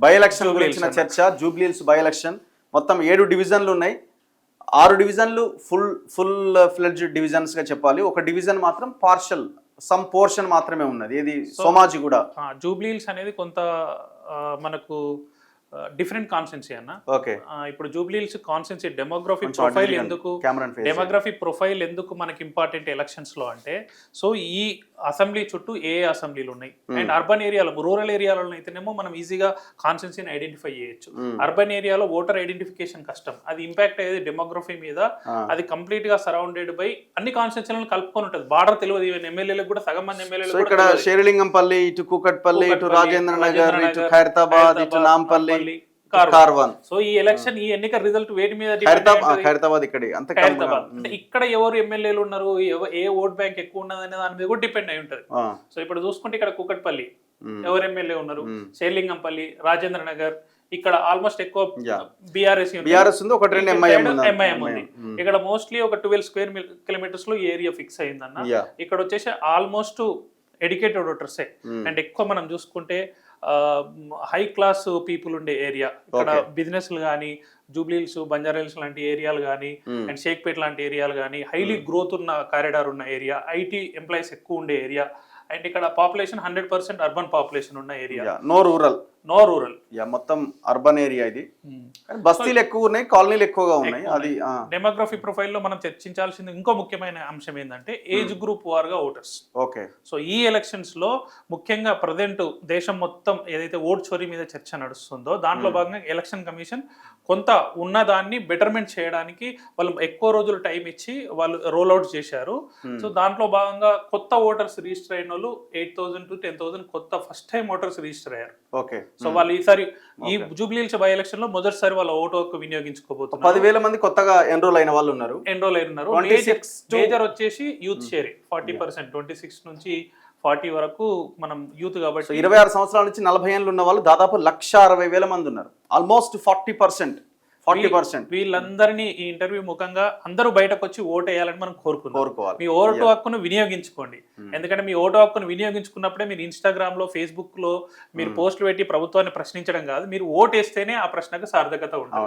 By election గురించిన చర్చ, Jubilee Hills by election. మొత్తం 7 డివిజన్లు ఉన్నాయి. 6 డివిజన్లు ఫుల్ ఫ్లెడ్జ్డ్ డివిజన్స్ గా చెప్పాలి. ఒక డివిజన్ మాత్రం పార్షల్ సమ్ పోర్షన్ మాత్రమే ఉన్నది. ఇది సోమాజిగూడ. జూబ్లీహిల్స్ అనేది కొంత మనకు డిఫరెంట్ కాన్స్టెన్సీ అన్న. ఓకే, ఇప్పుడు జూబ్లీహిల్స్ కాన్స్టెన్సీ డెమోగ్రఫీ ప్రొఫైల్ ఎందుకు మనకి ఇంపార్టెంట్ ఎలక్షన్స్ లో అంటే, సో ఈ అసెంబ్లీ చుట్టూ ఏ అసెంబ్లీలు ఉన్నాయి అండ్ అర్బన్ ఏరియాలో, రూరల్ ఏరియాలో అయితేనేమో మనం ఈజీగా కాన్స్టెన్సీని ఐడెంటిఫై చేయొచ్చు. అర్బన్ ఏరియాలో ఓటర్ ఐడెంటిఫికేషన్ కష్టం. అది ఇంపాక్ట్ అయ్యేది డెమోగ్రఫీ మీద. అది కంప్లీట్ గా సరౌండెడ్ బై అన్ని కాన్స్టెన్సీలను కలుపుకొని ఉంటుంది. బార్డర్ తెలియదు. ఈవెన్ ఎమ్మెల్యేలకు కూడా సగం మంది ఎమ్మెల్యేలు ఇక్కడ షేర్లింగంపల్లి, ఇటు కూకట్పల్లి, ఇటు రాజేంద్ర నగర్, ఇటు ఖైరతాబాద్, ఇటు నాంపల్లి, కార్వాన్. సో ఈ ఎలక్షన్, ఈ ఎన్నిక రిజల్ట్ వేటి మీద? ఖైరతాబాద్. ఇక్కడ ఎవరు ఎమ్మెల్యేలు ఉన్నారు, ఏ ఓట్ బ్యాంక్ ఎక్కువ ఉన్నది అనే దాని మీద కూడా డిపెండ్ అయి ఉంటది. సో ఇప్పుడు చూసుకుంటే ఇక్కడ కూకట్పల్లి ఎవరు ఎమ్మెల్యే ఉన్నారు, షేర్లింగంపల్లి, రాజేంద్ర నగర్, ఇక్కడ ఆల్మోస్ట్ ఎక్కువ బీఆర్ఎస్ ఉంది, ఒకటి రెండు ఎంఐఎం ఉంది. ఇక్కడ మోస్ట్లీ ఒక 12 స్క్వేర్ కిలోమీటర్స్ లో ఏరియా ఫిక్స్ అయిందన్న. ఇక్కడ వచ్చేసి ఆల్మోస్ట్ ఎడ్యుకేటెడ్ ఓటర్సే. అండ్ ఎక్కువ మనం చూసుకుంటే హై క్లాస్ పీపుల్ ఉండే ఏరియా. ఇక్కడ బిజినెస్లు కానీ, జూబ్లీహిల్స్, బంజారాహిల్స్ లాంటి ఏరియాలు కానీ అండ్ షేక్పేట్ లాంటి ఏరియాలు కానీ, హైలీ గ్రోత్ ఉన్న కారిడార్ ఉన్న ఏరియా, ఐటీ ఎంప్లాయీస్ ఎక్కువ ఉండే ఏరియా. అండ్ ఇక్కడ పాపులేషన్ 100% అర్బన్ పాపులేషన్ ఉన్న ఏరియా. No rural. మొత్తం అర్బన్ ఏరియా ఇది. బస్తీలు ఎక్కువ ఉన్నాయి, కాలనీలు ఎక్కువగా ఉన్నాయి. అది డెమోగ్రఫీ ప్రొఫైల్ లో మనం చర్చించాల్సింది ఇంకో ముఖ్యమైన అంశం ఏంటంటే ఏజ్ గ్రూప్ వారుగా ఓటర్స్. ఓకే, సో ఈ ఎలక్షన్స్ లో ముఖ్యంగా ప్రజెంట్ దేశం మొత్తం ఏదైతే ఓట్ చోరీ మీద చర్చ నడుస్తుందో దాంట్లో భాగంగా ఎలక్షన్ కమిషన్ కొంత ఉన్నదాన్ని బెటర్మెంట్ చేయడానికి వాళ్ళు ఎక్కువ రోజులు టైం ఇచ్చి వాళ్ళు రోల్ అవుట్ చేశారు. సో దాంట్లో భాగంగా కొత్త ఓటర్స్ రిజిస్టర్ అయిన వాళ్ళు 8,000 to 10,000 కొత్త ఫస్ట్ టైం ఓటర్స్ రిజిస్టర్ అయ్యారు. ఓకే, సో వాళ్ళు ఈసారి ఈ జూబ్లీహిల్స్ బై ఎలక్షన్ లో మొదటిసారి వాళ్ళ ఓటు హక్కు వినియోగించుకోబోతున్నారు. 10,000 మంది కొత్తగా ఎన్రోల్ అయిన వాళ్ళు ఉన్నారు. మేజర్ వచ్చేసి యూత్ షేరింగ్ 40%, 26 నుంచి 40 వరకు మనం యూత్ కాబట్టి. 26 సంవత్సరాల నుంచి 40 ఏళ్ళు ఉన్న వాళ్ళు దాదాపు 1,60,000 మంది ఉన్నారు. ఆల్మోస్ట్ 40%. వీళ్ళందరినీ ఈ ఇంటర్వ్యూ ముఖంగా అందరూ బయటకు వచ్చి ఓటు వేయాలని మనం కోరుకోవాలి. మీ ఓటు హక్కును వినియోగించుకోండి. ఎందుకంటే మీ ఓటు హక్కును వినియోగించుకున్నప్పుడే మీరు ఇన్స్టాగ్రామ్ లో, ఫేస్బుక్ లో మీరు పోస్టులు పెట్టి ప్రభుత్వాన్ని ప్రశ్నించడం కాదు, మీరు ఓటు వేస్తేనే ఆ ప్రశ్నకు సార్థకత ఉంటుంది.